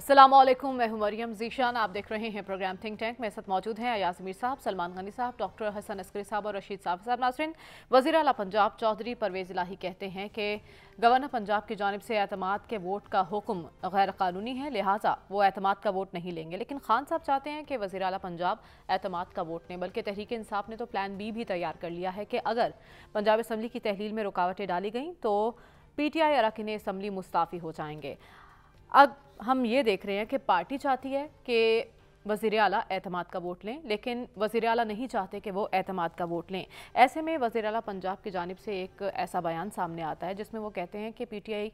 अस्सलामुअलैकुम, मैं हूं मरियम ज़ीशान। आप देख रहे हैं प्रोग्राम थिंक टैंक। मेरे साथ मौजूद हैं अयाज मीर साहब, सलमान गनी साहब, डॉक्टर हसन अस्करी साहब और रशीद साहब। नाज़रीन, वज़ीर आला पंजाब चौधरी परवेज़ इलाही कहते हैं कि गवर्नर पंजाब की जानिब से एतमाद के वोट का हुक्म गैर कानूनी है, लिहाजा वो एतमाद का वोट नहीं लेंगे। लेकिन खान साहब चाहते हैं कि वज़ीर आला पंजाब एतमाद का वोट लें, बल्कि तहरीक इंसाफ ने तो प्लान बी भी तैयार कर लिया है कि अगर पंजाब असम्बली की तहलील में रुकावटें डाली गई तो PTI अरकान असम्बली मुस्ताफ़ी हो जाएंगे। अब हम ये देख रहे हैं कि पार्टी चाहती है कि वज़ीर आला एतमाद का वोट लें, लेकिन वज़ीर आला नहीं चाहते कि वो एतमाद का वोट लें। ऐसे में वज़ीर आला पंजाब की जानिब से एक ऐसा बयान सामने आता है जिसमें वो कहते हैं कि PTI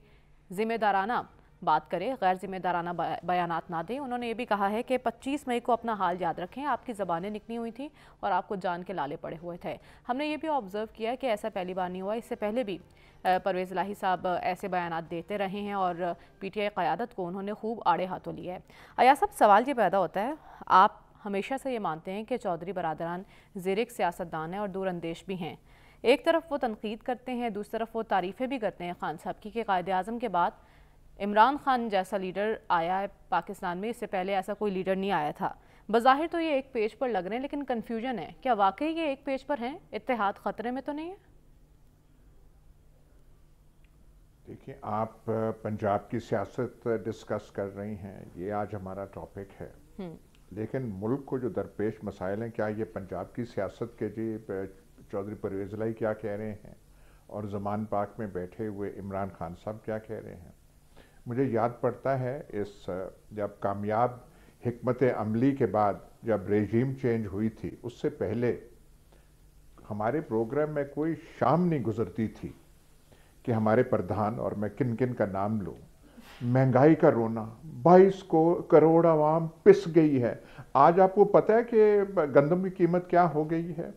ज़िम्मेदाराना बात करे, गैर ज़िम्मेदाराना बयानात ना दें। उन्होंने ये भी कहा है कि 25 मई को अपना हाल याद रखें, आपकी ज़बानें निकली हुई थी और आपको जान के लाले पड़े हुए थे। हमने ये भी ऑब्ज़र्व किया है कि ऐसा पहली बार नहीं हुआ, इससे पहले भी परवेज़ इलाही साहब ऐसे बयानात देते रहे हैं और PTI क़यादत को उन्होंने खूब आड़े हाथों लिया है। अया साहब, सवाल ये पैदा होता है, आप हमेशा से ये मानते हैं कि चौधरी बरादरान ज़ेरिक सियासतदान हैं और दूरअंदेश भी हैं। एक तरफ वो तनकीद करते हैं, दूसरी तरफ वो तारीफ़ें भी करते हैं खान साहब की कि कायदे आज़म के बाद इमरान खान जैसा लीडर आया है पाकिस्तान में, इससे पहले ऐसा कोई लीडर नहीं आया था। बज़ाहिर तो ये एक पेज पर लग रहे हैं, लेकिन कन्फ्यूजन है, क्या वाकई ये एक पेज पर हैं? इत्तेहाद ख़तरे में तो नहीं है? देखिए, आप पंजाब की सियासत डिस्कस कर रही हैं, ये आज हमारा टॉपिक है। लेकिन मुल्क को जो दरपेश मसाइल हैं, क्या ये पंजाब की सियासत के जी चौधरी परवेज़ इलाही क्या कह रहे हैं और ज़मान पाक में बैठे हुए इमरान खान साहब क्या कह रहे हैं? मुझे याद पड़ता है इस जब कामयाब हिकमत अमली के बाद जब रेजीम चेंज हुई थी, उससे पहले हमारे प्रोग्राम में कोई शाम नहीं गुजरती थी कि हमारे प्रधान, और मैं किन किन का नाम लूँ, महंगाई का रोना, 22 करोड़ आवाम पिस गई है। आज आपको पता है कि गंदम की कीमत क्या हो गई है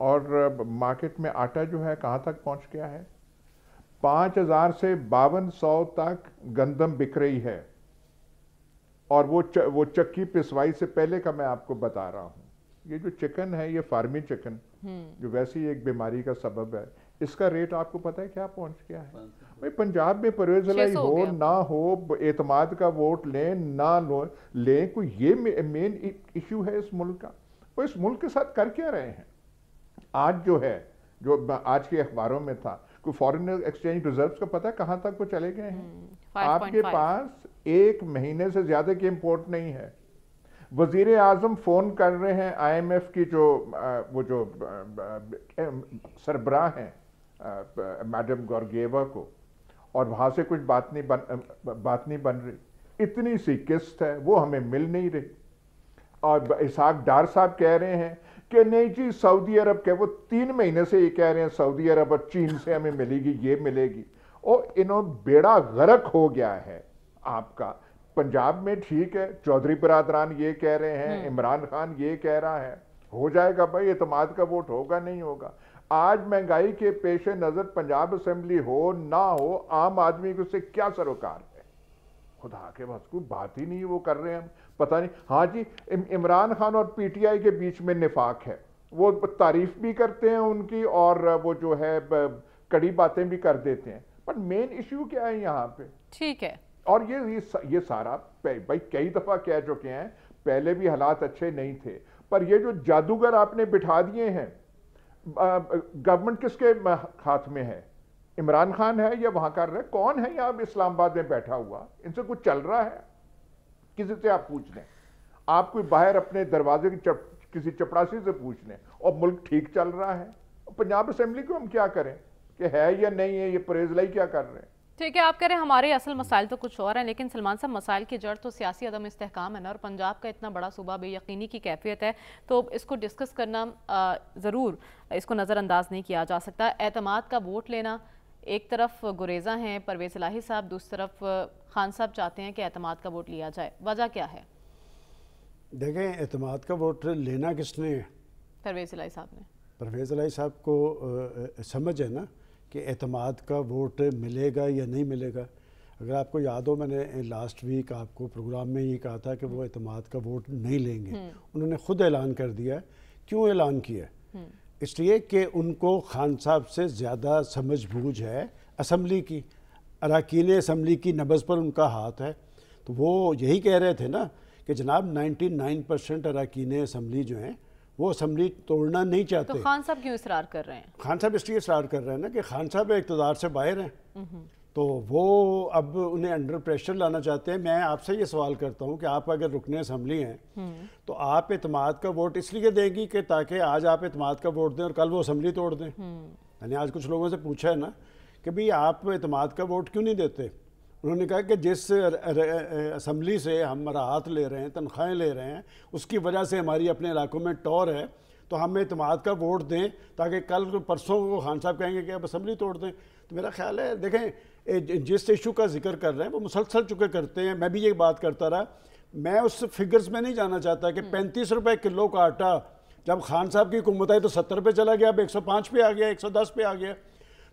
और मार्केट में आटा जो है कहाँ तक पहुँच गया है? 5000 से 5200 तक गंदम बिक रही है। और वो चक्की पिसवाई से पहले का मैं आपको बता रहा हूँ। ये जो चिकन है, ये फार्मी चिकन जो वैसे ही एक बीमारी का सबब है, इसका रेट आपको पता है क्या पहुंच गया है? भाई, पंजाब में परवेज़ इलाही हो ना हो, एतमाद का वोट लें ना लें, कोई ये मेन इशू है इस मुल्क का? वो इस मुल्क के साथ कर क्या रहे हैं? आज जो है, जो आज के अखबारों में था, कोई फॉरेन एक्सचेंज रिजर्व्स का पता है कहाँ तक वो चले गए हैं? आपके पास 1 महीने से ज्यादा की इंपोर्ट नहीं है। वजीर आजम फोन कर रहे हैं IMF की जो सरबराह हैं मैडम गॉर्गिएवा को, और वहां से कुछ बात नहीं बन रही। इतनी सी किस्त है, वो हमें मिल नहीं रही। और इसहाक डार साहब कह रहे हैं कि नहीं जी, सऊदी अरब के, वो 3 महीने से ये कह रहे हैं सऊदी अरब और चीन से हमें मिलेगी, ये मिलेगी। और इन्होंने बेड़ा गर्क हो गया है आपका। पंजाब में ठीक है, चौधरी बरादरान ये कह रहे हैं, इमरान खान ये कह रहा है, हो जाएगा भाई, एतमाद का वोट होगा नहीं होगा। आज महंगाई के पेश नजर पंजाब असम्बली हो ना हो, आम आदमी को उससे क्या सरोकार है? खुदा के बस कोई बात ही नहीं वो कर रहे हैं, पता नहीं। हाँ जी, इमरान खान और PTI के बीच में निफाक है, वो तारीफ भी करते हैं उनकी और वो जो है कड़ी बातें भी कर देते हैं, पर मेन इश्यू क्या है यहाँ पे? ठीक है। और ये सारा भाई कई दफा कह चुके हैं, पहले भी हालात अच्छे नहीं थे, पर ये जो जादूगर आपने बिठा दिए हैं, गवर्नमेंट किसके हाथ में है? इमरान खान है या वहां कर रहे? कौन है यहाँ इस्लामाबाद में बैठा हुआ? इनसे कुछ चल रहा है? किसी से आप पूछ लें, आप कोई बाहर अपने दरवाजे की किसी चपरासी से पूछ लें, और मुल्क ठीक चल रहा है। पंजाब असेंबली को हम क्या करें कि है या नहीं है? ये परवेज़ इलाही क्या कर रहे हैं? ठीक है, आप कह रहे हैं हमारे असल मसाइल तो कुछ और हैं, लेकिन सलमान साहब, मसाइल की जड़ तो सियासी अदम इस्तेहकाम है ना, और पंजाब का इतना बड़ा सूबा बेयकीनी की कैफियत है, तो इसको डिस्कस करना ज़रूर, इसको नज़रअंदाज नहीं किया जा सकता। एतमाद का वोट लेना, एक तरफ गुरेजा हैं परवेज़ इलाही साहब, दूसरी तरफ खान साहब चाहते हैं कि एतमाद का वोट लिया जाए। वजह क्या है? देखें, एतमाद का वोट लेना किसने? परवेज़ इलाही साहब ने। परवेज़ इलाही साहब को समझ है ना कि एतमाद का वोट मिलेगा या नहीं मिलेगा। अगर आपको याद हो, मैंने लास्ट वीक आपको प्रोग्राम में ये कहा था कि वो एतमाद का वोट नहीं लेंगे। उन्होंने खुद ऐलान कर दिया। क्यों ऐलान किया? इसलिए कि उनको खान साहब से ज़्यादा समझ बूझ है असम्बली की, अरकान असम्बली की नब्ज़ पर उनका हाथ है। तो वो यही कह रहे थे ना कि जनाब 99% अरकान असम्बली जो हैं वो असम्बली तोड़ना नहीं चाहते। तो खान साहब क्यों इसरार कर रहे हैं? खान साहब इसलिए इसरार कर रहे हैं ना कि खान साहब इक़्तिदार से बाहर हैं, तो वो अब उन्हें अंडर प्रेशर लाना चाहते हैं। मैं आपसे ये सवाल करता हूँ कि आप अगर रुकने असम्बली हैं तो आप एतमाद का वोट इसलिए देंगी कि ताकि आज आप एतमाद का वोट दें और कल वो असम्बली तोड़ दें? मैंने आज कुछ लोगों से पूछा है ना कि भाई आप एतमाद का वोट क्यों नहीं देते? उन्होंने कहा कि जिस असम्बली से हम राहत ले रहे हैं, तनख्वाहें ले रहे हैं, उसकी वजह से हमारी अपने इलाकों में टॉर है, तो हम एतमाद का वोट दें ताकि कल परसों को खान साहब कहेंगे कि अब असम्बली तोड़ दें। तो मेरा ख्याल है देखें जिस इशू का जिक्र कर रहे हैं वो मुसलसल चुके करते हैं। मैं भी ये बात करता रहा, मैं उस फिगर्स में नहीं जाना चाहता कि 35 रुपये किलो का आटा जब खान साहब की हुकूमत आई तो 70 पे चला गया, अब 105 पे आ गया, 110 पे आ गया।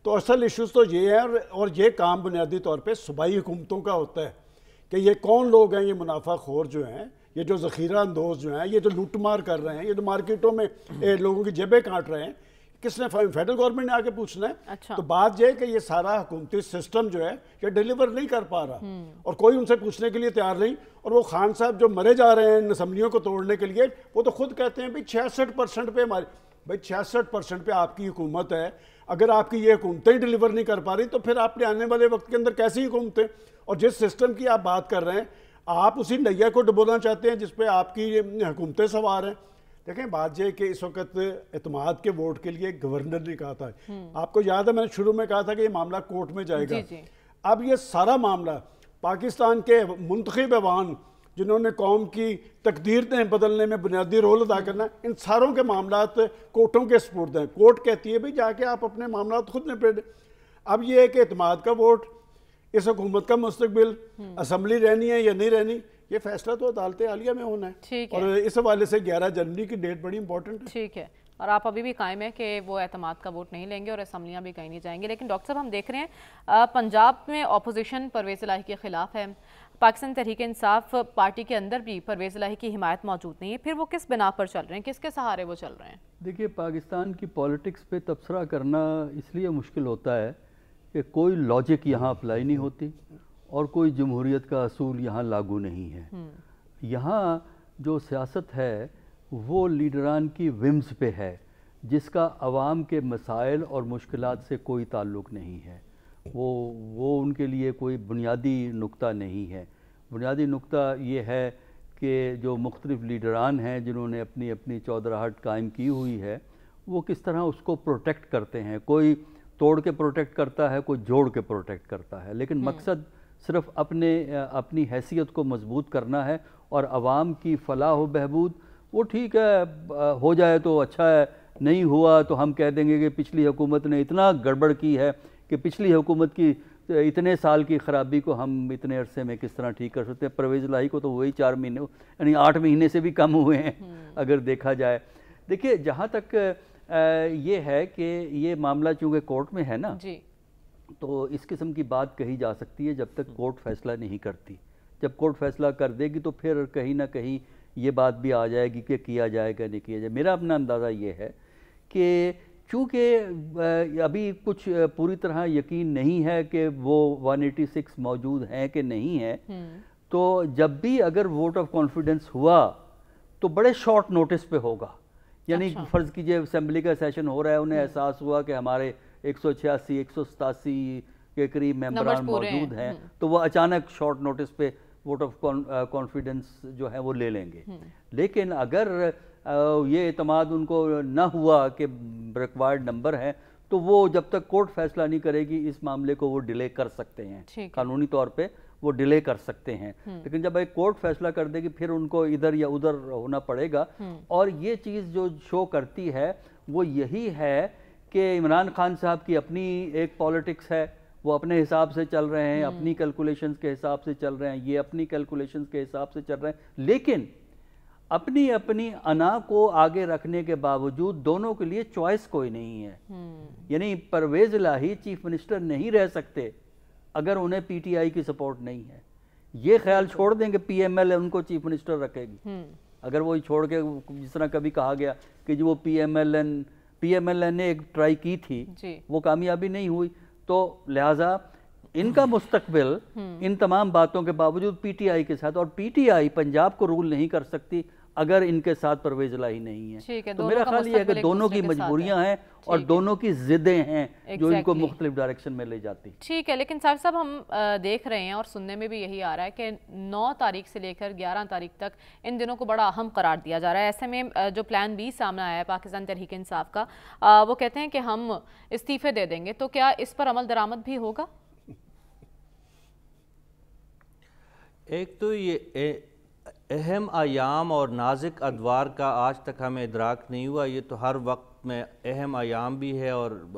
तो असल इश्यूज तो ये है, और ये काम बुनियादी तौर पे सूबाई हुकूमतों का होता है कि ये कौन लोग हैं, ये मुनाफा खोर जो हैं, ये जो ज़ख़ीरा अंदोज जो हैं, ये जो लूटमार कर रहे हैं, ये जो मार्केटों में लोगों की जेबें काट रहे हैं, किसने? फेडरल गवर्नमेंट ने आके पूछना है। अच्छा। तो बात यह है कि ये सारा हुकूमती सिस्टम जो है ये डिलीवर नहीं कर पा रहा और कोई उनसे पूछने के लिए तैयार नहीं। और वो खान साहब जो मरे जा रहे हैं इन असम्बलियों को तोड़ने के लिए, वो तो खुद कहते हैं भाई 66% पे हमारे, भाई 66% पे आपकी हुकूमत है। अगर आपकी ये हुकूमतें डिलीवर नहीं कर पा रही तो फिर आपने आने वाले वक्त के अंदर कैसी हुकूमतें? और जिस सिस्टम की आप बात कर रहे हैं आप उसी नैया को डुबोना चाहते हैं जिसपे आपकी हुकूमतें सवार हैं। देखें बात यह कि इस वक्त एतमाद के वोट के लिए गवर्नर ने कहा था, आपको याद है मैंने शुरू में कहा था कि ये मामला कोर्ट में जाएगा। अब ये सारा मामला पाकिस्तान के मुंतखब ऐवान जिन्होंने कौम की तकदीरें बदलने में बुनियादी रोल अदा करना है, इन सारों के मामलात कोर्टों के सपुर्द हैं। कोर्ट कहती है भाई जाके आप अपने मामलात खुद निपटें। अब ये है कि एतमाद का वोट, इस हुकूमत का मुस्तकबिल, असम्बली रहनी है या नहीं रहनी, ये फैसला तो अदालत आलिया में होना है। और इस हवाले से 11 जनवरी की डेट बड़ी इंपॉर्टेंट है। ठीक है, और आप अभी भी कायम है कि वो एतमाद का वोट नहीं लेंगे और असम्बलियाँ भी कहीं नहीं जाएंगे। लेकिन डॉक्टर साहब हम देख रहे हैं पंजाब में अपोजिशन परवेज़ इलाही के खिलाफ है, पाकिस्तान तहरीक इंसाफ पार्टी के अंदर भी परवेज़ इलाही की हिमायत मौजूद नहीं है, फिर वो किस बिना पर चल रहे हैं, किसके सहारे वो चल रहे हैं? देखिए पाकिस्तान की पॉलिटिक्स पे तबसरा करना इसलिए मुश्किल होता है कि कोई लॉजिक यहाँ अप्लाई नहीं होती और कोई जमहूरियत का असूल यहाँ लागू नहीं है। यहाँ जो सियासत है वो लीडरान की विम्स पे है जिसका अवाम के मसाइल और मुश्किलात से कोई ताल्लुक़ नहीं है। वो उनके लिए कोई बुनियादी नुक्ता नहीं है। बुनियादी नुक्ता ये है कि जो मुख्तलिफ़ लीडरान हैं जिन्होंने अपनी अपनी चौधराहट कायम की हुई है वो किस तरह उसको प्रोटेक्ट करते हैं। कोई तोड़ के प्रोटेक्ट करता है, कोई जोड़ के प्रोटेक्ट करता है, लेकिन मकसद सिर्फ अपनी हैसियत को मजबूत करना है और आवाम की फलाह व बहबूद। वो ठीक है हो जाए तो अच्छा है, नहीं हुआ तो हम कह देंगे कि पिछली हुकूमत ने इतना गड़बड़ की है कि पिछली हुकूमत की इतने साल की ख़राबी को हम इतने अरसे में किस तरह ठीक कर सकते हैं। परवेज़ इलाही को तो वही 4 महीने यानी 8 महीने से भी कम हुए हैं अगर देखा जाए। देखिए जहाँ तक ये है कि ये मामला चूँकि कोर्ट में है ना जी, तो इस किस्म की बात कही जा सकती है जब तक कोर्ट फैसला नहीं करती। जब कोर्ट फैसला कर देगी तो फिर कहीं ना कहीं ये बात भी आ जाएगी कि किया जाएगा नहीं किया जाए। मेरा अपना अंदाज़ा ये है कि चूँकि अभी कुछ पूरी तरह यकीन नहीं है कि वो 186 मौजूद हैं कि नहीं है, तो जब भी अगर वोट ऑफ कॉन्फिडेंस हुआ तो बड़े शॉर्ट नोटिस पे होगा। यानी फ़र्ज़ कीजिए असेंबली का सेशन हो रहा है, उन्हें एहसास हुआ कि हमारे 186 187 के करीब मेंबरान मौजूद हैं, तो वो अचानक शॉर्ट नोटिस पे वोट ऑफ कॉन्फिडेंस जो है वो ले लेंगे। लेकिन अगर ये एतमाद उनको ना हुआ कि रिक्वायर्ड नंबर है तो वो जब तक कोर्ट फैसला नहीं करेगी इस मामले को वो डिले कर सकते हैं, कानूनी तौर पे वो डिले कर सकते हैं। लेकिन जब एक कोर्ट फैसला कर देगी फिर उनको इधर या उधर होना पड़ेगा। और ये चीज़ जो शो करती है वो यही है कि इमरान खान साहब की अपनी एक पॉलिटिक्स है, वो अपने हिसाब से चल रहे हैं, अपनी कैलकुलेशंस के हिसाब से चल रहे हैं, ये अपनी कैलकुलेशंस के हिसाब से चल रहे हैं, लेकिन अपनी अपनी अना को आगे रखने के बावजूद दोनों के लिए चॉइस कोई नहीं है। यानी परवेज़ इलाही चीफ मिनिस्टर नहीं रह सकते अगर उन्हें पीटीआई की सपोर्ट नहीं है। ये ख्याल छोड़ देंगे पीएमएल उनको चीफ मिनिस्टर रखेगी। अगर वो छोड़ के जिस तरह कभी कहा गया कि जो वो पीएमएलएन ने एक ट्राई की थी वो कामयाबी नहीं हुई, तो लिहाजा इनका मुस्तकबिल इन तमाम बातों के बावजूद पीटीआई के साथ, और पीटीआई पंजाब को रूल नहीं कर सकती अगर इनके साथ परवेज इलाही नहीं है। तो मेरा ख्याल ये है कि दोनों की मजबूरियां हैं और दोनों की जिद्दें हैं जो इनको मुख्तलिफ डायरेक्शन में ले जाती। ठीक है, लेकिन साहब साहब हम देख रहे हैं और सुनने में भी यही आ रहा है कि 9 तारीख से लेकर 11 तारीख तक इन दिनों को बड़ा अहम करार दिया जा रहा है। ऐसे में जो प्लान बी सामने आया है पाकिस्तान तहरीक इंसाफ का, वो कहते हैं कि हम इस्तीफे दे देंगे, तो क्या इस पर अमल दरामद भी होगा? एक तो ये अहम आयाम और नाजुक अदवार का आज तक हमें इदराक नहीं हुआ। ये तो हर वक्त में अहम आयाम भी है और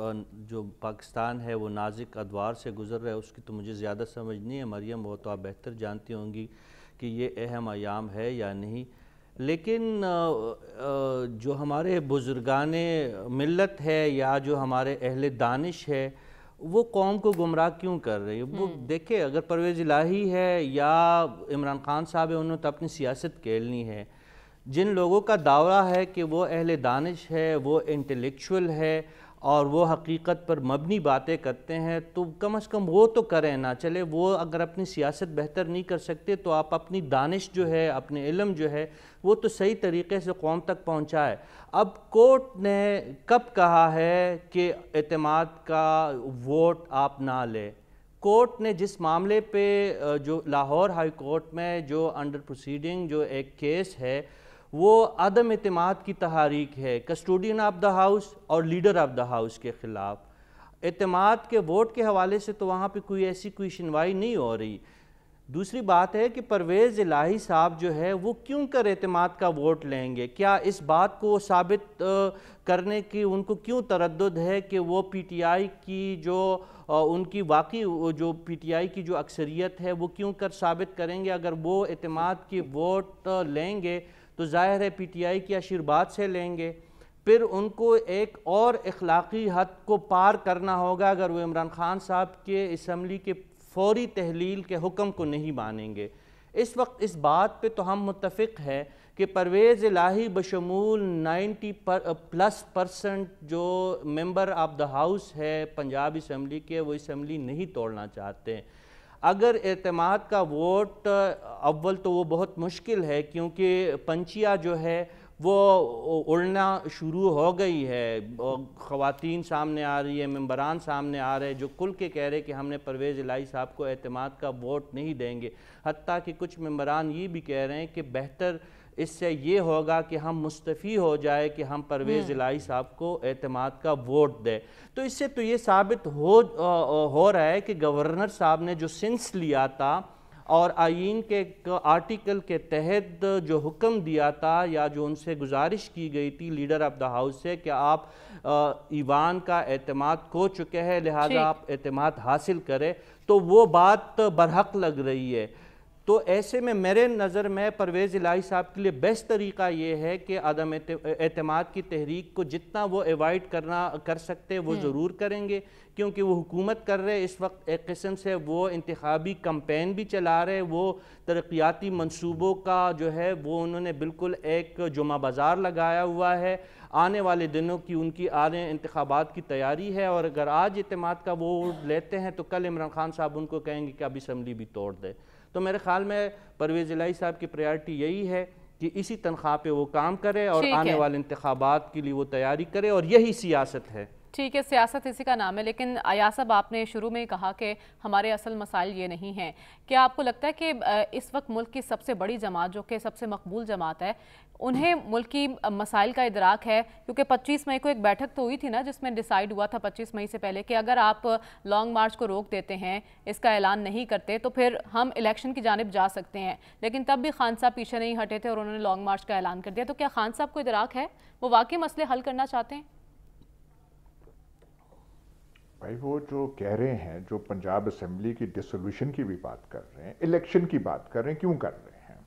जो पाकिस्तान है वो नाजुक अदवार से गुज़र रहा है, उसकी तो मुझे ज़्यादा समझ नहीं है। मरियम, वो तो आप बेहतर जानती होंगी कि ये अहम आयाम है या नहीं। लेकिन जो हमारे बुज़ुर्गाने मिल्लत है या जो हमारे अहले दानिश है वो कौम को गुमराह क्यों कर रही है? वो देखे, अगर परवेज़ इलाही है या इमरान खान साहब है, उन्होंने तो अपनी सियासत खेलनी है। जिन लोगों का दावा है कि वो अहले दानिश है, वो इंटेलेक्चुअल है और वो हकीकत पर मबनी बातें करते हैं, तो कम से कम वो तो करें ना। चले वो अगर अपनी सियासत बेहतर नहीं कर सकते तो आप अपनी दानिश जो है, अपने इल्म जो है, वो तो सही तरीके से कौम तक पहुँचाए। अब कोर्ट ने कब कहा है कि एतमाद का वोट आप ना लें? कोर्ट ने जिस मामले पे जो लाहौर हाई कोर्ट में जो अंडर प्रोसीडिंग जो एक केस है वो अदम एतमाद की तहरीक है कस्टोडियन ऑफ द हाउस और लीडर ऑफ द हाउस के ख़िलाफ़। एतमाद के वोट के हवाले से तो वहाँ पे कोई सुनवाई नहीं हो रही। दूसरी बात है कि परवेज़ इलाही साहब जो है वो क्यों कर एतमाद का वोट लेंगे? क्या इस बात को साबित करने की उनको क्यों तरद्दुद है कि वो पीटीआई की जो उनकी वाकई जो पीटीआई की जो अक्सरियत है वो क्यों कर साबित करेंगे? अगर वो एतमाद की वोट लेंगे तो ज़ाहिर है पीटीआई के आशीर्वाद से लेंगे। फिर उनको एक और इखलाकी हद को पार करना होगा अगर वो इमरान खान साहब के असम्बली के फौरी तहलील के हुक्म को नहीं मानेंगे। इस वक्त इस बात पे तो हम मुत्तफ़िक है कि परवेज़ इलाही बशमूल 90+ जो मेंबर ऑफ द हाउस है पंजाब असम्बली के, वो असम्बली नहीं तोड़ना चाहते हैं। अगर एतमाद का वोट अव्वल तो वो बहुत मुश्किल है क्योंकि पंचिया जो है वो उड़ना शुरू हो गई है। ख़वातीन सामने आ रही है, मेंबरान सामने आ रहे हैं जो खुल के कह रहे कि हमने परवेज़ इलाही साहब को एतमाद का वोट नहीं देंगे। हत्ता कि कुछ मेंबरान ये भी कह रहे हैं कि बेहतर इससे ये होगा कि हम मुस्तफ़ी हो जाए कि हम परवेज़ इलाही साहब को एतमाद का वोट दें। तो इससे तो ये साबित हो रहा है कि गवर्नर साहब ने जो सेंस लिया था और आईन के आर्टिकल के तहत जो हुक्म दिया था या जो उनसे गुजारिश की गई थी लीडर ऑफ द हाउस से कि आप ईवान का एतमाद खो चुके हैं लिहाजा आप एतमाद हासिल करें, तो वो बात बरहक लग रही है। तो ऐसे में मेरे नज़र में परवेज़ इलाही साहब के लिए बेस्ट तरीका ये है कि अदम एतमाद की तहरीक को जितना वो एवॉइड कर सकते वो ज़रूर करेंगे क्योंकि वो हुकूमत कर रहे इस वक्त एक किस्म से वो इंतखाबी कैंपेन भी चला रहे। वो तरक्याती मंसूबों का जो है वो उन्होंने बिल्कुल एक जुमा बाज़ार लगाया हुआ है। आने वाले दिनों की उनकी आने इंतखाबात की तैयारी है और अगर आज एतमाद का वो लेते हैं तो कल इमरान खान साहब उनको कहेंगे कि अब असम्बली भी तोड़ दे। तो मेरे ख्याल में परवेज़ इलाही साहब की प्रायोरिटी यही है कि इसी तनख्वाह पे वो काम करे और आने वाले इंतखाबात के लिए वो तैयारी करे और यही सियासत है। ठीक है, सियासत इसी का नाम है। लेकिन अयाज साहब, आपने शुरू में कहा कि हमारे असल मसाइल ये नहीं हैं। क्या आपको लगता है कि इस वक्त मुल्क की सबसे बड़ी जमात जो कि सबसे मकबूल जमात है उन्हें मुल्क की मसाइल का इदराक है? क्योंकि 25 मई को एक बैठक तो हुई थी ना जिसमें डिसाइड हुआ था 25 मई से पहले कि अगर आप लॉन्ग मार्च को रोक देते हैं, इसका ऐलान नहीं करते, तो फिर हम इलेक्शन की जानिब जा सकते हैं। लेकिन तब भी खान साहब पीछे नहीं हटे थे और उन्होंने लॉन्ग मार्च का ऐलान कर दिया। तो क्या खान साहब को इदराक है, वो वाकई मसले हल करना चाहते हैं? भाई वो जो कह रहे हैं, जो पंजाब असेंबली की डिसोल्यूशन की भी बात कर रहे हैं, इलेक्शन की बात कर रहे हैं, क्यों कर रहे हैं?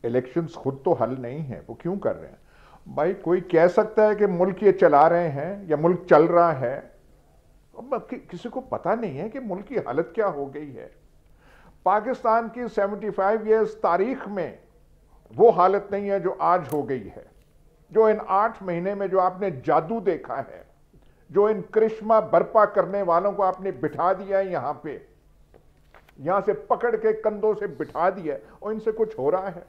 इलेक्शंस खुद तो हल नहीं है, वो क्यों कर रहे हैं? भाई कोई कह सकता है कि मुल्क ये चला रहे हैं या मुल्क चल रहा है, अब किसी को पता नहीं है कि मुल्क की हालत क्या हो गई है। पाकिस्तान की 75 ईयर्स तारीख में वो हालत नहीं है जो आज हो गई है। जो इन 8 महीने में जो आपने जादू देखा है, जो इन करिश्मा बर्पा करने वालों को आपने बिठा दिया है यहां पे, यहां से पकड़ के कंधों से बिठा दिया और इनसे कुछ हो रहा है।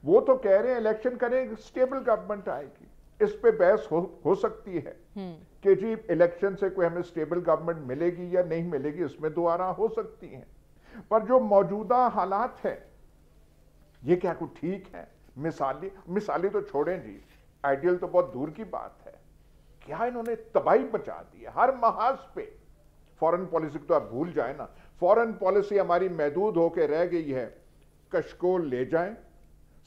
वो तो कह रहे हैं इलेक्शन करें, स्टेबल गवर्नमेंट आएगी। इस पे बहस हो सकती है कि जी इलेक्शन से कोई हमें स्टेबल गवर्नमेंट मिलेगी या नहीं मिलेगी, इसमें दो आरा हो सकती हैं। पर जो मौजूदा हालात है ये क्या कुछ ठीक है? मिसाली तो छोड़ें जी, आइडियल तो बहुत दूर की बात है। क्या इन्होंने तबाही मचा दी है हर महाज पे। फॉरेन पॉलिसी तो आप भूल जाए ना, फॉरेन पॉलिसी हमारी महदूद होकर रह गई है। कशकोल ले जाएं,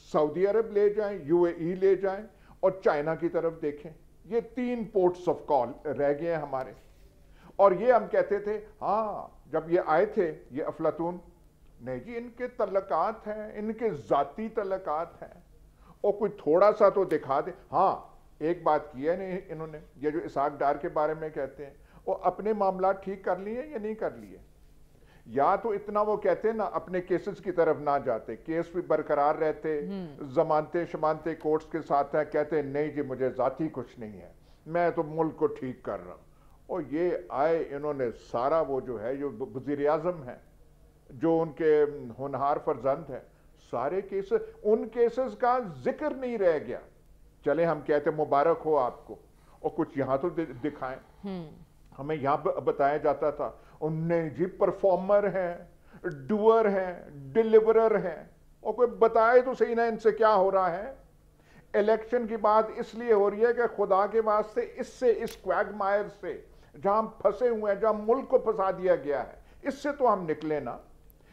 सऊदी अरब ले जाएं, यूएई ले जाएं और चाइना की तरफ देखें। ये 3 पोर्ट्स ऑफ कॉल रह गए हैं हमारे। और ये हम कहते थे हाँ, जब ये आए थे ये अफलातून, नहीं जी इनके तल्लकात हैं, इनके जाती तल्लकात हैं, और कोई थोड़ा सा तो दिखा दे। हाँ, एक बात की है नहीं इन्होंने, ये जो इसाक डार के बारे में कहते हैं, वो अपने मामला ठीक कर लिए या नहीं कर लिए? या तो इतना वो कहते ना अपने केसेस की तरफ ना जाते, केस भी बरकरार रहते, जमानते शमानते कोर्ट्स के साथ है, कहते नहीं जी मुझे जाती कुछ नहीं है, मैं तो मुल्क को ठीक कर रहा हूं। और ये आए इन्होंने सारा वो जो है जो वज़ीर आज़म है, जो उनके होनहार फर्जंद है, सारे केसेस, उन केसेस का जिक्र नहीं रह गया। चले हम कहते मुबारक हो आपको, और कुछ यहां तो दिखाएं। हमें यहां बताया जाता था उनने जी परफॉर्मर हैं, डूअर हैं, डिलीवरर हैं, और कोई बताए तो सही ना इनसे क्या हो रहा है। इलेक्शन की बात इसलिए हो रही है कि खुदा के वास्ते इससे, इस क्वैगमायर से जहां हम फंसे हुए हैं, जहां मुल्क को फंसा दिया गया है, इससे तो हम निकले ना।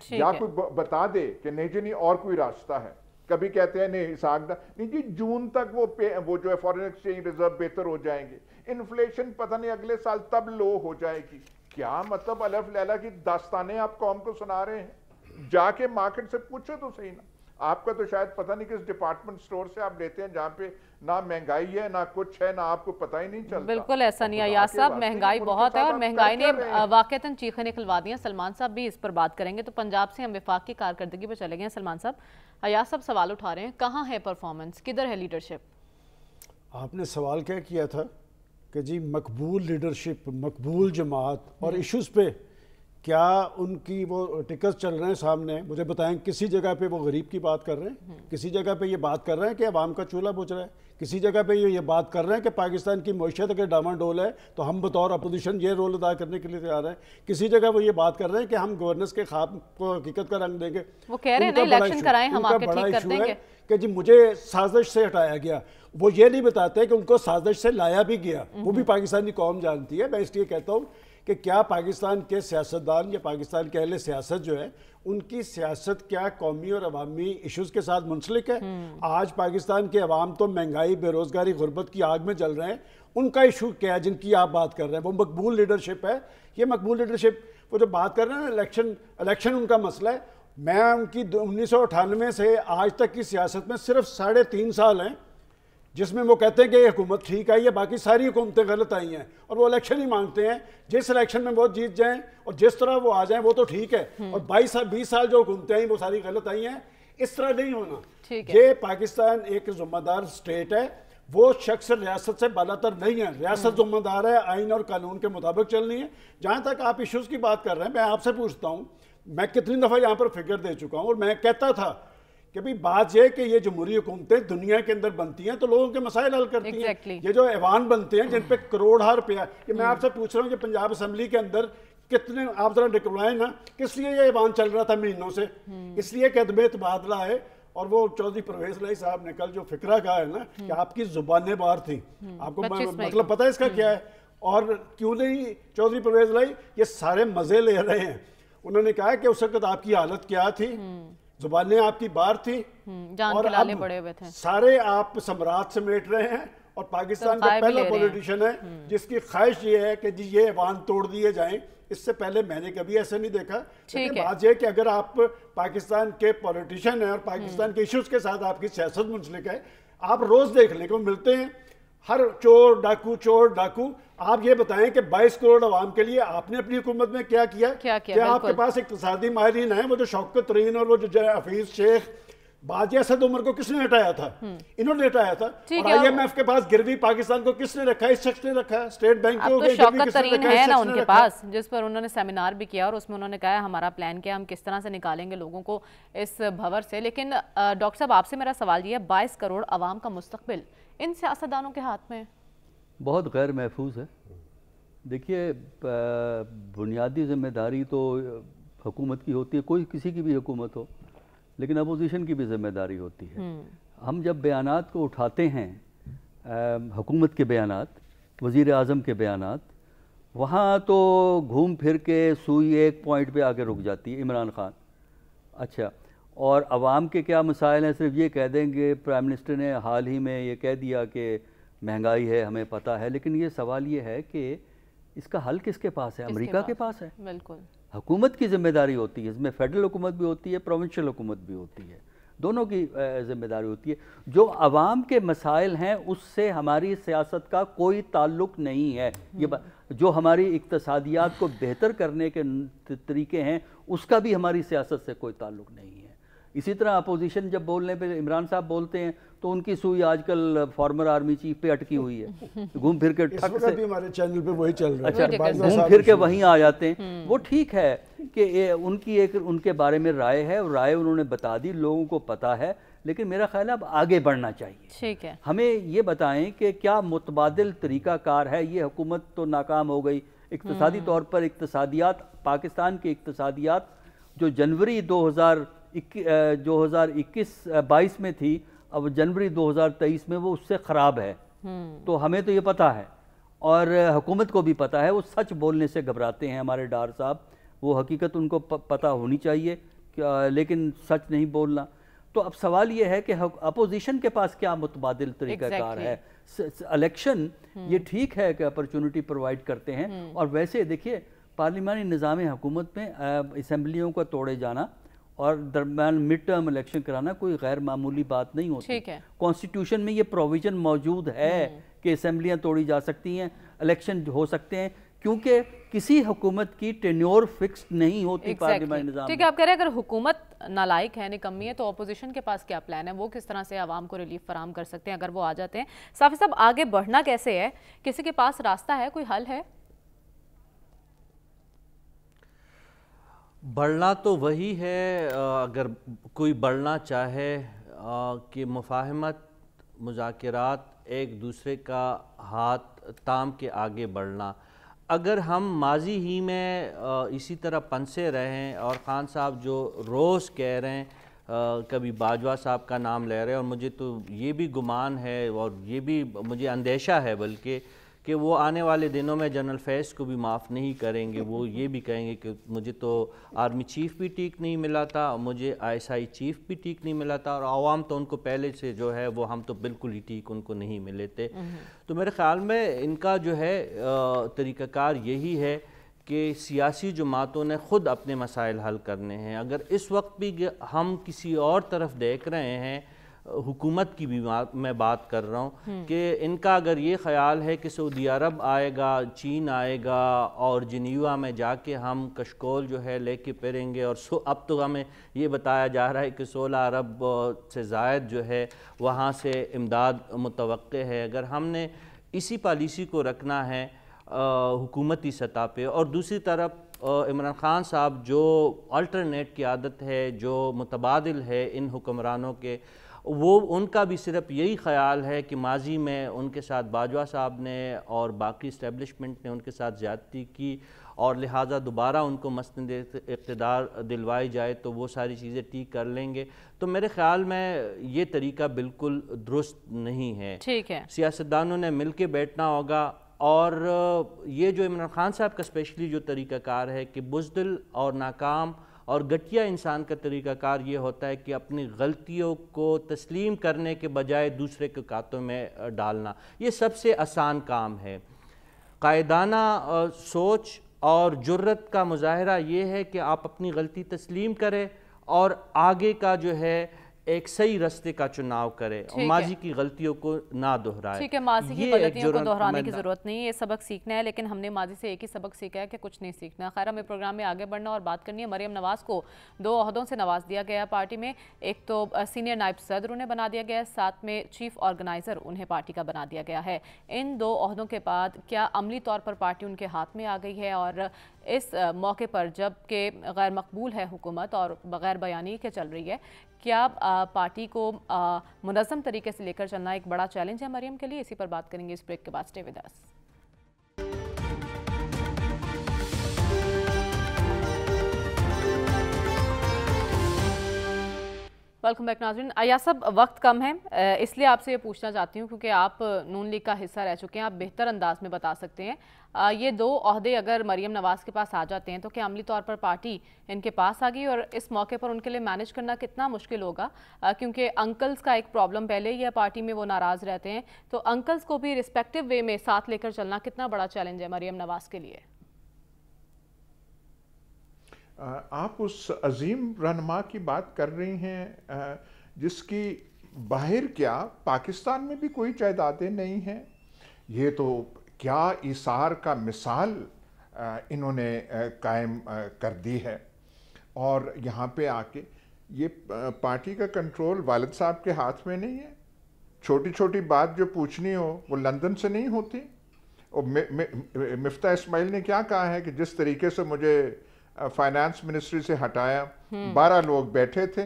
या कोई बता दे कि नहीं जी नहीं और कोई रास्ता है। कभी कहते हैं नहीं इसाक नहीं जी जून तक वो जो है फॉरेन एक्सचेंज रिजर्व बेहतर हो जाएंगे, इन्फ्लेशन पता नहीं अगले साल तब लो हो जाएगी। क्या मतलब अलफ लैला की दास्तानें आप कौम को सुना रहे हैं? जाके मार्केट से पूछो तो सही ना। आपका तो शायद पता नहीं किस डिपार्टमेंट स्टोर से आप लेते हैं जहां पे ना महंगाई है ना कुछ है, ना आपको पता ही नहीं चलता। बिल्कुल ऐसा नहीं है यार साहब, महंगाई बहुत है और महंगाई ने वाकईतन चीखें निकलवा दी हैं। सलमान साहब भी इस पर बात करेंगे। तो पंजाब से हम विफाक की कारकर्दगी पर चले गए। सलमान साहब, अयाज साहब सवाल उठा रहे हैं, कहाँ है परफॉर्मेंस, किधर है लीडरशिप? आपने सवाल क्या किया था कि जी मकबूल लीडरशिप, मकबूल जमात और इश्यूज़ पे क्या उनकी वो टिकट्स चल रहे हैं सामने? मुझे बताएं किसी जगह पे वो गरीब की बात कर रहे हैं, किसी जगह पे ये बात कर रहे हैं कि अवाम का चूल्हा बुझ रहा है, किसी जगह पे ये बात कर रहे हैं कि पाकिस्तान की मईशत अगर डामाडोल है तो हम बतौर अपोजिशन ये रोल अदा करने के लिए तैयार हैं, किसी जगह वो ये बात कर रहे हैं कि हम गवर्नेंस के ख्वाब को हकीकत का रंग देंगे। वो कह रहे हैं ना इलेक्शन कराएं हम आके ठीक कर देंगे कि जी मुझे साजिश से हटाया गया। वो ये नहीं बताते कि उनको साजिश से लाया भी गया, वो भी पाकिस्तानी कौम जानती है। मैं इसलिए कहता हूँ कि क्या पाकिस्तान के सियासतदान या पाकिस्तान के अहले सियासत जो है उनकी सियासत क्या कौमी और अवामी इश्यूज़ के साथ मुंसलिक है? आज पाकिस्तान के अवाम तो महंगाई, बेरोज़गारी, गुर्बत की आग में जल रहे हैं। उनका इशू क्या है जिनकी आप बात कर रहे हैं? वो मकबूल लीडरशिप है। ये मकबूल लीडरशिप वो जो बात कर रहे हैं ना, इलेक्शन उनका मसला है। मैं उनकी 1998 से आज तक की सियासत में सिर्फ 3.5 साल हैं जिसमें वो कहते हैं कि ये हुकूमत ठीक आई है, बाकी सारी हुकूमतें गलत आई हैं, और वो इलेक्शन ही मांगते हैं। जिस इलेक्शन में वो जीत जाएं और जिस तरह वो आ जाएं वो तो ठीक है, और 20 साल जो हुकूमतें आई वो सारी गलत आई हैं। इस तरह नहीं होना। ये पाकिस्तान एक जिम्मेदार स्टेट है, वो शख्स रियासत से बालातर नहीं है। रियासत जिम्मेदार है, आइन और कानून के मुताबिक चलनी है। जहाँ तक आप इश्यूज़ की बात कर रहे हैं, मैं आपसे पूछता हूँ, मैं कितनी दफ़ा यहाँ पर फिगर दे चुका हूँ और मैं कहता था कि भाई बात यह कि ये जमहूरी हुकूमतें दुनिया के अंदर बनती हैं तो लोगों के मसाइल हल करती हैं। ये जो ऐवान बनते हैं जिन पे करोड़ों रुपया, ये मैं आपसे पूछ रहा हूँ कि पंजाब असम्बली के अंदर कितने, आप जरा निकलवाएं ना, किस लिए ये ऐवान चल रहा था महीनों से? इसलिए कि अदम तबादला है। और वो चौधरी परवेज लाई साहब ने कल जो फिक्रा कहा है ना कि आपकी जुबानें बाहर थी, आपको मतलब पता है इसका क्या है? और क्यों नहीं चौधरी परवेज लाई ये सारे मजे ले रहे हैं? उन्होंने कहा कि उस वक्त आपकी हालत क्या थी, जुबानें आपकी बाहर थी, जान के लाले बड़े हुए थे, सारे आप सम्राट समेट रहे हैं। और पाकिस्तान का पहला पॉलिटिशियन है जिसकी ख्वाहिश ये है कि जी ये ऐवान तोड़ दिए जाएं। इससे पहले मैंने कभी ऐसा नहीं देखा। लेकिन बात यह कि अगर आप पाकिस्तान के पॉलिटिशियन हैं और पाकिस्तान के इश्यूज के साथ आपकी सियासत मुंसलिक है, आप रोज देखने को मिलते हैं हर चोर डाकू। आप ये बताएं कि 22 करोड़ आवाम के लिए आपने अपनी हुकूमत में क्या किया? क्या आपके पास इक्तिसादी माहिरीन हैं, वो जो शौकत तरीन और वो जो हफीज शेख बाजी असद उमर को किसने हटाया था? इन्होंने हटाया था। और IMF के पास गिरवी पाकिस्तान को किसने रखा है? इस शख्स ने रखा है। स्टेट बैंक अब तो शौकत तरीन है ना उनके पास, जिस पर उन्होंने सेमिनार भी किया और उसमें उन्होंने कहा हमारा प्लान क्या, हम किस तरह से निकालेंगे लोगों को इस भंवर से। लेकिन डॉक्टर साहब आपसे मेरा सवाल ये है, 22 करोड़ आवाम का मुस्तकबिल इन सियासतदानों के हाथ में बहुत गैर महफूज है। देखिए, बुनियादी जिम्मेदारी तो हुकूमत की होती है, कोई किसी की भी हुकूमत हो, लेकिन अपोजिशन की भी जिम्मेदारी होती है। हम जब बयानात को उठाते हैं, हुकूमत के बयानात, वज़ीर आज़म के बयानात, वहाँ तो घूम फिर के सुई एक पॉइंट पे आके रुक जाती है, इमरान खान। अच्छा, और अवाम के क्या मसाइल हैं सिर्फ ये कह देंगे। प्राइम मिनिस्टर ने हाल ही में ये कह दिया कि महंगाई है, हमें पता है, लेकिन ये सवाल ये है कि इसका हल किसके पास है? अमेरिका के पास है। बिल्कुल, हुकूमत की जिम्मेदारी होती है, इसमें फेडरल हुकूमत भी होती है, प्रोविंशियल हुकूमत भी होती है, दोनों की जिम्मेदारी होती है। जो अवाम के मसाइल हैं उससे हमारी सियासत का कोई ताल्लुक नहीं है। ये जो हमारी इक्तसादियात को बेहतर करने के तरीके हैं उसका भी हमारी सियासत से कोई ताल्लुक नहीं है। इसी तरह अपोजिशन जब बोलने पे इमरान साहब बोलते हैं तो उनकी सुई आजकल फॉर्मर आर्मी चीफ पे अटकी हुई है, घूम फिर के ठक से हमारे चैनल पे वही चल रहा है। अच्छा, घूम फिर के वहीं आ जाते हैं। वो ठीक है कि उनकी एक उनके बारे में राय है, और राय उन्होंने बता दी, लोगों को पता है, लेकिन मेरा ख्याल है अब आगे बढ़ना चाहिए। ठीक है, हमें ये बताएं कि क्या मुतबादिल तरीक़ाकार है। ये हुकूमत तो नाकाम हो गई इक्तिसादी तौर पर। इक्तिसादियात, पाकिस्तान की इक्तिसादियात जो जनवरी 2021-22 में थी, अब जनवरी 2023 में वो उससे ख़राब है। तो हमें तो ये पता है और हुकूमत को भी पता है। वो सच बोलने से घबराते हैं हमारे डार साहब, वो हकीकत उनको पता होनी चाहिए, लेकिन सच नहीं बोलना। तो अब सवाल ये है कि अपोजिशन के पास क्या मुतबादिल तरीक़ाकार है। इलेक्शन ये ठीक है कि अपॉर्चुनिटी प्रोवाइड करते हैं, और वैसे देखिए पार्लिमानी निज़ाम हुकूमत में असम्बलियों का तोड़े जाना और दरम्यान मिड टर्म इलेक्शन कराना कोई गैर मामूली बात नहीं होती। कॉन्स्टिट्यूशन में ये प्रोविजन मौजूद है कि असम्बलियाँ तोड़ी जा सकती हैं, इलेक्शन हो सकते हैं, क्योंकि किसी हुकूमत की टेन्योर फिक्स नहीं होती पार्लियामेंट निज़ाम। ठीक है, आप कह रहे हैं अगर हुकूमत नालायक है, निकम्मी है, तो अपोजिशन के पास क्या प्लान है? वो किस तरह से आवाम को रिलीफ फराम कर सकते हैं अगर वो आ जाते हैं? साफी साहब, आगे बढ़ना कैसे है? किसी के पास रास्ता है, कोई हल है? बढ़ना तो वही है, अगर कोई बढ़ना चाहे कि मुफाहमत, मुज़ाकिरात, एक दूसरे का हाथ ताम के आगे बढ़ना। अगर हम माजी ही में इसी तरह पंसे रहें, और ख़ान साहब जो रोज़ कह रहे हैं, कभी बाजवा साहब का नाम ले रहे हैं, और मुझे तो ये भी गुमान है और ये भी मुझे अंदेशा है बल्कि कि वो आने वाले दिनों में जनरल फैज़ को भी माफ़ नहीं करेंगे। वो ये भी कहेंगे कि मुझे तो आर्मी चीफ़ भी ठीक नहीं मिला था, मुझे ISI चीफ़ भी ठीक नहीं मिला था, और आवाम तो उनको पहले से जो है वो हम तो बिल्कुल ही ठीक उनको नहीं मिले थे। तो मेरे ख़्याल में इनका जो है तरीक़ाकार यही है कि सियासी जमातों ने ख़ुद अपने मसाइल हल करने हैं। अगर इस वक्त भी हम किसी और तरफ देख रहे हैं, हुकूमत की भी मैं बात कर रहा हूँ कि इनका अगर ये ख़्याल है कि सऊदी अरब आएगा, चीन आएगा और जिनीवा में जाके हम कशकोल जो है लेके फिरेंगे, और अब तो हमें ये बताया जा रहा है कि 16 अरब से ज़ायद जो है वहाँ से इमदाद मुतवक्के है। अगर हमने इसी पॉलिसी को रखना है हुकूमती सतह पे, और दूसरी तरफ इमरान खान साहब जो अल्टरनेट की आदत है, जो मुतबादिल है इन हुक्मरानों के, वो उनका भी सिर्फ यही ख्याल है कि माजी में उनके साथ बाजवा साहब ने और बाकी इस्टेब्लिशमेंट ने उनके साथ ज़्यादती की, और लिहाजा दोबारा उनको मसनद इक़्तिदार दिलवाई जाए तो वो सारी चीज़ें ठीक कर लेंगे। तो मेरे ख़्याल में ये तरीका बिल्कुल दुरुस्त नहीं है। ठीक है, सियासतदानों ने मिल के बैठना होगा, और ये जो इमरान खान साहब का स्पेशली जो तरीक़ाकार है कि बुज़दिल और नाकाम और घटिया इंसान का तरीक़ाकार ये होता है कि अपनी गलतियों को तस्लीम करने के बजाय दूसरे के कांतों में डालना, ये सबसे आसान काम है। कायदाना सोच और जुर्रत का मुजाहरा ये है कि आप अपनी गलती तस्लीम करें और आगे का जो है एक सही रास्ते का चुनाव करे और माजी की गलतियों को ना दोहराए। ठीक है, माजी की गलतियों को दोहराने की जरूरत नहीं है, ये सबक सीखना है, लेकिन हमने माजी से एक ही सबक सीखा है कि कुछ नहीं सीखना। खैर, हमें प्रोग्राम में आगे बढ़ना और बात करनी है। मरियम नवाज को 2 ओहदों से नवाज दिया गया पार्टी में। एक तो सीनियर नायब सदर उन्हें बना दिया गया है, साथ में चीफ ऑर्गेनाइजर उन्हें पार्टी का बना दिया गया है। इन 2 ओहदों के बाद क्या अमली तौर पर पार्टी उनके हाथ में आ गई है? और इस मौके पर जबकि गैर मकबूल है हुकूमत और बगैर बयानी के चल रही है, क्या पार्टी को मुनज़्ज़म तरीके से लेकर चलना एक बड़ा चैलेंज है मरियम के लिए? इसी पर बात करेंगे इस ब्रेक के बाद। Stay with us. Welcome back नाज़रीन। अय्याज साहब, वक्त कम है, इसलिए आपसे ये पूछना चाहती हूँ क्योंकि आप नून लीग का हिस्सा रह चुके हैं, आप बेहतर अंदाज में बता सकते हैं। ये 2 ओहदे अगर मरियम नवाज के पास आ जाते हैं तो क्या अमली तौर पर पार्टी इनके पास आ गई? और इस मौके पर उनके लिए मैनेज करना कितना मुश्किल होगा? क्योंकि अंकल्स का एक प्रॉब्लम पहले ही है पार्टी में, वो नाराज़ रहते हैं, तो अंकल्स को भी रिस्पेक्टिव वे में साथ लेकर चलना कितना बड़ा चैलेंज है मरियम नवाज के लिए? आप उस अजीम रहनुमा की बात कर रही हैं जिसकी बाहर क्या पाकिस्तान में भी कोई जायदादें नहीं हैं। ये तो क्या इसार का मिसाल इन्होंने कायम कर दी है, और यहाँ पे आके ये पार्टी का कंट्रोल वालिद साहब के हाथ में नहीं है। छोटी छोटी बात जो पूछनी हो वो लंदन से नहीं होती। और मिफ्ता इस्माइल ने क्या कहा है कि जिस तरीके से मुझे फाइनेंस मिनिस्ट्री से हटाया, 12 लोग बैठे थे,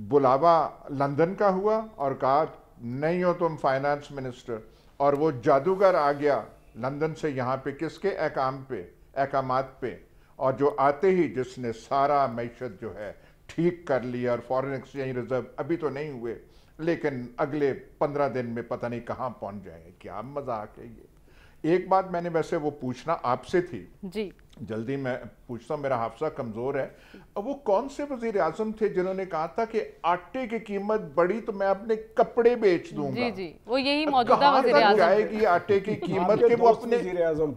बुलावा लंदन का हुआ और कहा नहीं हो तुम फाइनेंस मिनिस्टर, और वो जादूगर आ गया लंदन से यहाँ पे किसके अहकामात पे, और जो आते ही जिसने सारा मैशत जो है ठीक कर लिया, और फॉरेन एक्सचेंज रिजर्व अभी तो नहीं हुए लेकिन अगले 15 दिन में पता नहीं कहाँ पहुँच जाएंगे। क्या मजाक है ये। एक बात मैंने वैसे वो पूछना आपसे थी जी, जल्दी मैं पूछता हूँ, मेरा हाफसा कमजोर है। अब वो कौन से वजीर आजम थे जिन्होंने कहा था कि आटे की कीमत बढ़ी तो मैं अपने कपड़े बेच दूंगा? जी जी, वो यही मौजूदा वजीर आजम जाएगी आटे की कीमत के वो अपने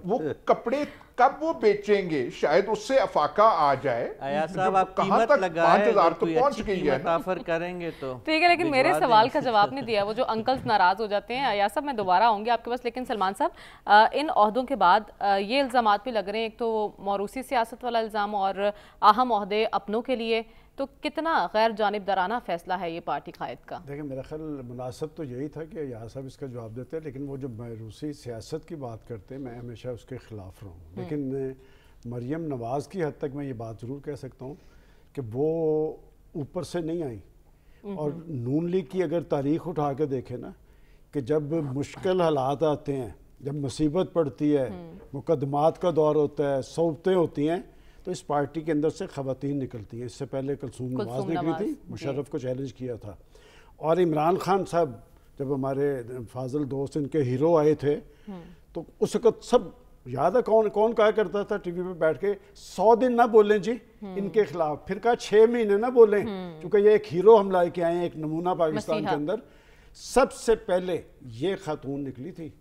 वो कपड़े कब वो बेचेंगे? शायद उससे अफाका आ जाए। अय्याज साहब, आप कीमत लगाएं, 5,000 तो पहुंच गई है ना, ऑफर करेंगे तो ठीक है। लेकिन मेरे सवाल का जवाब नहीं दिया। वो जो अंकल्स नाराज हो जाते हैं, अय्याज साहब मैं दोबारा आऊंगी आपके पास, लेकिन सलमान साहब, इन ओहदों के बाद ये इल्जामात भी लग रहे हैं, एक तो मौरूसी सियासत वाला इल्ज़ाम और अहम ओहदे अपनों के लिए, तो कितना गैर जानिबदाराना फैसला है ये पार्टी कायद का? देखिए, मेरा ख्याल मुनासिब तो यही था कि यहाँ साहब इसका जवाब देते हैं, लेकिन वो जो रूसी सियासत की बात करते हैं, मैं हमेशा उसके ख़िलाफ़ रहा हूँ। लेकिन मरियम नवाज़ की हद तक मैं ये बात ज़रूर कह सकता हूँ कि वो ऊपर से नहीं आई। और नून लीग की अगर तारीख़ उठा के देखें ना, कि जब मुश्किल हालात आते हैं, जब मुसीबत पड़ती है, मुकदमात का दौर होता है, सौबतें होती हैं, तो इस पार्टी के अंदर से ख़वातीन निकलती हैं। इससे पहले कुलसूम नवाज़ निकली थी, मुशर्रफ को चैलेंज किया था। और इमरान खान साहब जब हमारे फाजिल दोस्त इनके हीरो आए थे, तो उस वक्त सब याद है कौन कौन कहा करता था टीवी पे बैठ के 100 दिन ना बोलें जी इनके खिलाफ, फिर कहा 6 महीने ना बोलें, क्योंकि ये एक हीरो हम ला के आए हैं, एक नमूना पाकिस्तान के अंदर। सबसे पहले ये खातून निकली थी,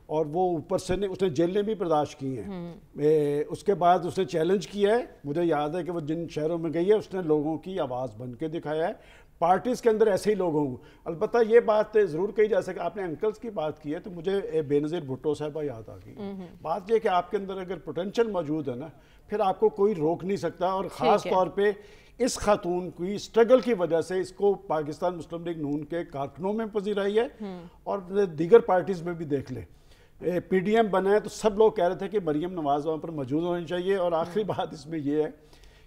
और वो ऊपर से नहीं, उसने जेलें भी बर्दाश्त की हैं। उसके बाद उसने चैलेंज किया है, मुझे याद है कि वो जिन शहरों में गई है उसने लोगों की आवाज़ बन के दिखाया है। पार्टीज़ के अंदर ऐसे ही लोग होंगे। अलबत्ता ये बात ज़रूर कही जा सके, आपने अंकल्स की बात की है तो मुझे बेनज़ीर भुट्टो साहबा याद आ गई। बात यह कि आपके अंदर अगर पोटेंशियल मौजूद है ना, फिर आपको कोई रोक नहीं सकता। और ख़ास तौर पे इस खातून की स्ट्रगल की वजह से इसको पाकिस्तान मुस्लिम लीग नून के कारकुनों में पजीर आई है, और दीगर पार्टीज़ में भी देख ले। PDM बना है तो सब लोग कह रहे थे कि मरियम नवाज़ वहाँ पर मौजूद होनी चाहिए। और आखिरी बात इसमें यह है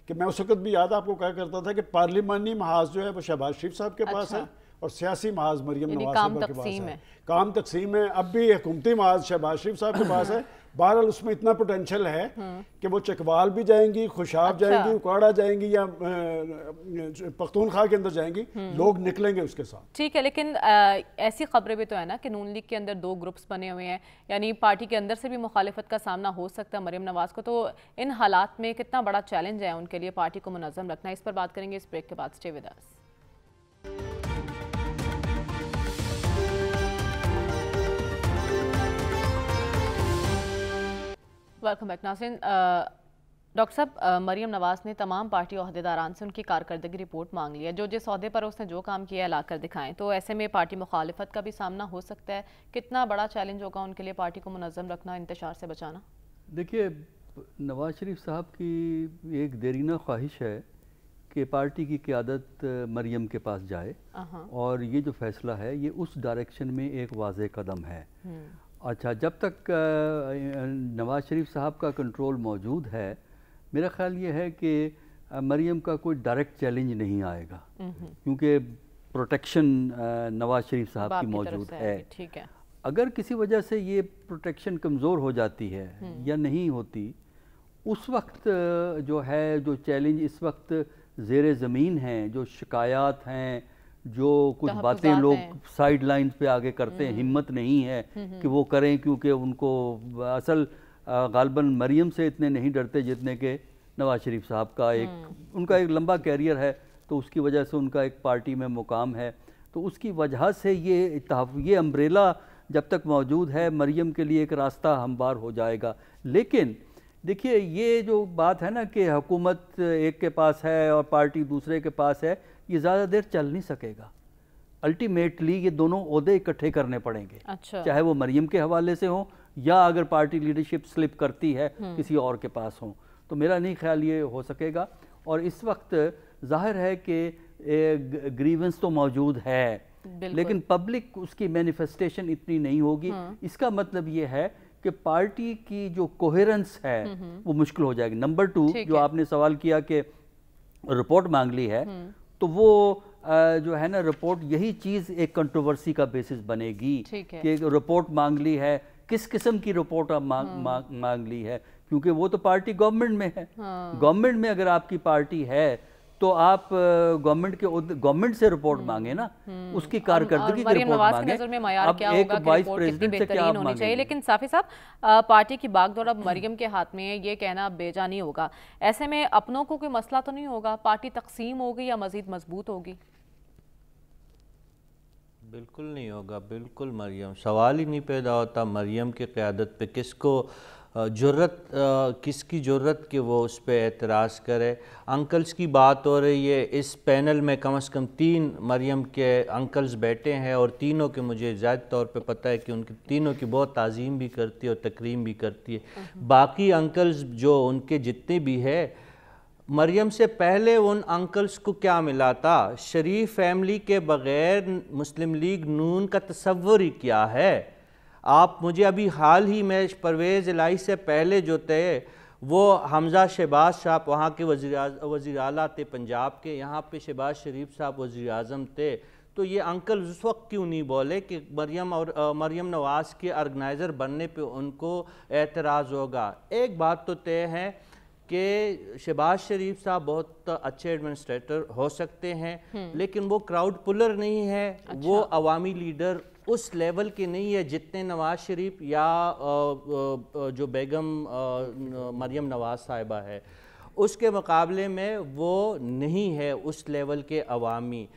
कि मैं उस वक्त भी याद आपको क्या करता था कि पार्लिमानी महाज जो है वो शहबाज शरीफ साहब के पास है, और सियासी महाज मरियम नवाज साहब के पास है। काम तकसीम है। अब भी हुकूमती महाज शहबाज शरीफ साहब के पास है। बहरहाल उसमें इतना पोटेंशियल है कि वो चकवाल भी जाएंगी, खुशाब जाएंगी, उकाड़ा जाएंगी, या पख्तूनख्वा के अंदर जाएंगी, लोग निकलेंगे उसके साथ। ठीक है, लेकिन ऐसी खबरें भी तो है ना कि नून लीग के अंदर 2 ग्रुप्स बने हुए हैं, यानी पार्टी के अंदर से भी मुखालिफत का सामना हो सकता है मरियम नवाज को। तो इन हालात में कितना बड़ा चैलेंज है उनके लिए पार्टी को मुनज़्ज़म रखना, इस पर बात करेंगे इस ब्रेक के बाद। Stay with us. Welcome back नाज़रीन। डॉक्टर साहब, मरियम नवाज ने तमाम पार्टी अहदेदारान से उनकी कारकर्दगी रिपोर्ट मांग ली है। जो जिस अहदे पर उसने जो काम किया है ला कर दिखाएं। तो ऐसे में पार्टी मुखालिफत का भी सामना हो सकता है। कितना बड़ा चैलेंज होगा उनके लिए पार्टी को मुनज़्ज़म रखना, इंतशार से बचाना? देखिए, नवाज शरीफ साहब की एक देरीना ख्वाहिश है कि पार्टी की क़यादत मरियम के पास जाए, और ये जो फ़ैसला है ये उस डायरेक्शन में एक वाज़ेह कदम है। अच्छा, जब तक नवाज शरीफ साहब का कंट्रोल मौजूद है, मेरा ख्याल ये है कि मरियम का कोई डायरेक्ट चैलेंज नहीं आएगा, क्योंकि प्रोटेक्शन नवाज शरीफ साहब की मौजूद है। ठीक है। अगर किसी वजह से ये प्रोटेक्शन कमज़ोर हो जाती है या नहीं होती, उस वक्त जो है, जो चैलेंज इस वक्त ज़ेरे ज़मीन हैं, जो शिकायत हैं, जो कुछ बातें लोग साइड लाइन्स पे आगे करते हैं, हिम्मत नहीं है कि वो करें, क्योंकि उनको असल गालबन मरियम से इतने नहीं डरते जितने के नवाज शरीफ साहब का उनका एक लंबा कैरियर है, तो उसकी वजह से उनका एक पार्टी में मुकाम है, तो उसकी वजह से ये अम्ब्रेला जब तक मौजूद है मरियम के लिए एक रास्ता हमवार हो जाएगा। लेकिन देखिए, ये जो बात है ना कि हुकूमत एक के पास है और पार्टी दूसरे के पास है, ये ज़्यादा देर चल नहीं सकेगा। अल्टीमेटली ये दोनों ओहदे इकट्ठे करने पड़ेंगे। अच्छा। चाहे वो मरियम के हवाले से हो या अगर पार्टी लीडरशिप स्लिप करती है किसी और के पास हो, तो मेरा नहीं ख्याल ये हो सकेगा। और इस वक्त जाहिर है कि ग्रीवेंस तो मौजूद है, लेकिन पब्लिक उसकी मैनिफेस्टेशन इतनी नहीं होगी। इसका मतलब ये है कि पार्टी की जो कोहेरेंस है वो मुश्किल हो जाएगी। नंबर 2, जो आपने सवाल किया कि रिपोर्ट मांग ली है, तो वो जो है ना, रिपोर्ट यही चीज़ एक कंट्रोवर्सी का बेसिस बनेगी कि रिपोर्ट मांग ली है, किस किस्म की रिपोर्ट आप मांग ली है, क्योंकि वो तो पार्टी गवर्नमेंट में है। गवर्नमेंट में अगर आपकी पार्टी है तो आप गवर्नमेंट से रिपोर्ट मांगे ना, उसकी कारकर्दगी की रिपोर्ट मांगे। अब एक वाइस प्रेसिडेंट से क्या आप मांगेंगे? लेकिन साफी साहब, पार्टी की बागडोर अब मरियम के हाथ में है, ये कहना बेजा नहीं होगा। ऐसे में अपनों को कोई मसला तो नहीं होगा? पार्टी तकसीम होगी या मजीद मजबूत होगी? बिल्कुल नहीं होगा, बिल्कुल। मरियम, सवाल ही नहीं पैदा होता मरियम की क़यादत पे किसको किसकी ज़रूरत कि वो उस पर एतराज़ करे। अंकल्स की बात हो रही है, इस पैनल में कम से कम 3 मरियम के अंकल्स बैठे हैं, और तीनों के मुझे ज़ाहिर तौर पे पता है कि उनकी तीनों की बहुत ताज़ीम भी करती है और तकरीम भी करती है। बाकी अंकल्स जो उनके जितने भी है, मरियम से पहले उन अंकल्स को क्या मिला था? शरीफ फैमिली के बग़ैर मुस्लिम लीग नून का तसव्वुर ही क्या है? आप मुझे अभी हाल ही में परवेज़ इलाही से पहले जो थे वो हमज़ा शहबाज साहब वहाँ के वज़ीर आला थे पंजाब के, यहाँ पे शहबाज शरीफ साहब वज़ीर आज़म थे। तो ये अंकल उस वक्त क्यों नहीं बोले कि मरियम नवाज़ के ऑर्गेनाइज़र बनने पे उनको एतराज़ होगा? एक बात तो तय है कि शहबाज शरीफ साहब बहुत अच्छे एडमिनिस्ट्रेटर हो सकते हैं, लेकिन वो क्राउड पुलर नहीं है। वो अवामी लीडर उस लेवल के नहीं है जितने नवाज शरीफ या जो बेगम मरियम नवाज साहिबा है, उसके मुकाबले में वो नहीं है उस लेवल के अवामी।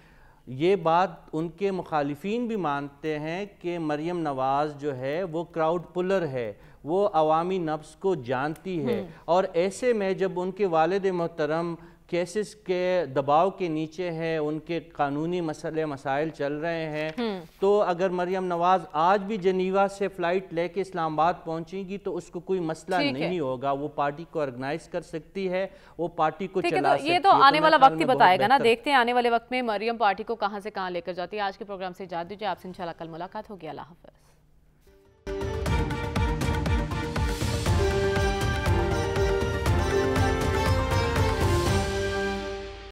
ये बात उनके मुखालिफिन भी मानते हैं कि मरियम नवाज़ जो है वो क्राउड पुलर है, वो अवामी नफ्स को जानती है। और ऐसे में जब उनके वालिद मोहतरम केसेस के दबाव के नीचे हैं, उनके कानूनी मसले मसाइल चल रहे हैं, तो अगर मरियम नवाज आज भी जनीवा से फ़्लाइट लेके इस्लामाबाद पहुंचेगी तो उसको कोई मसला नहीं होगा। वो पार्टी को ऑर्गेनाइज कर सकती है, वो पार्टी को चला सकती है। ये तो आने वाला वक्त ही बताएगा ना। देखते हैं आने वाले वक्त में मरियम पार्टी को कहां से कहां लेकर जाती है। आज के प्रोग्राम से इजाज़त दीजिए, आपसे इंशाल्लाह कल मुलाकात होगी। अल्लाह हाफ़िज़।